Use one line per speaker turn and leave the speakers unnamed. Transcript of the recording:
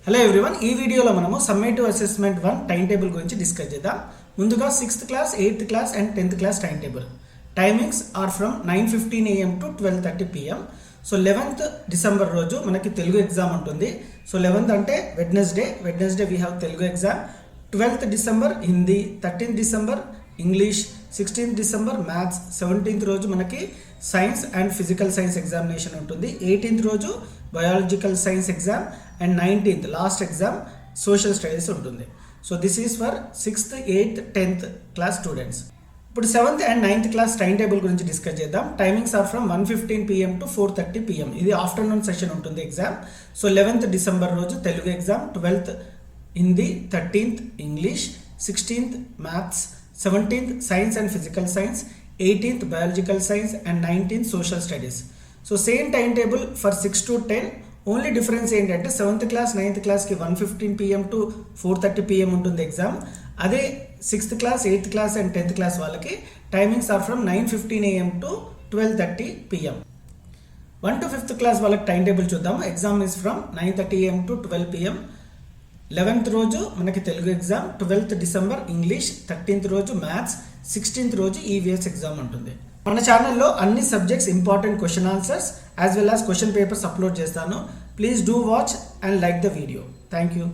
Hello everyone, ఈ వీడియోలో మనము సమ్మేటివ్ అసెస్మెంట్ 1 టైం టేబుల్ గురించి డిస్కస్ చేద్దాం. ముందుగా 6th class, 8th class and 10th class time table. Timings are from 9:15 AM to 12:30 PM. So 11th December రోజు మనకి Telugu exam ఉంటుంది. సో 11th అంటే Wednesday we have Telugu exam. 12th December Hindi, 13th December English, 16th December maths, 17th రోజు మనకి science and physical science examination ఉంటుంది. 18th రోజు biological science exam and 19th last exam social studies ఉంటుంది. So this is for 6th, 8th, 10th class students. ఇప్పుడు 7th and 9th class time table గురించి discuss చేద్దాం. Timings are from 1:15 PM to 4:30 PM. ఇది afternoon session ఉంటుంది exam. So 11th December రోజు Telugu exam, 12th Hindi, 13th English, 16th maths, 17th science and physical science, 18th biological science and 19th social studies. So same time table for 6 to 10. Only difference ఏంటంటే 7th class 9th క్లాస్కి 1:15 PM to 4:30 PM ఉంటుంది exam. అదే 6th class 8th class and 10th class వాళ్ళకి timings are from 9:15 AM to 12:30 PM. 1 to 5th class వాళ్ళకి time table చూద్దాం. Exam is from 9:30 AM to 12 PM. 11th రోజు మనకి Telugu exam, 12th December English, 13th రోజు maths, 16th రోజు EVS exam ఉంటుంది. మన ఛానల్లో అన్ని subjects important question answers as well as question papers upload చేస్తాను. Please do watch and like the video. Thank you.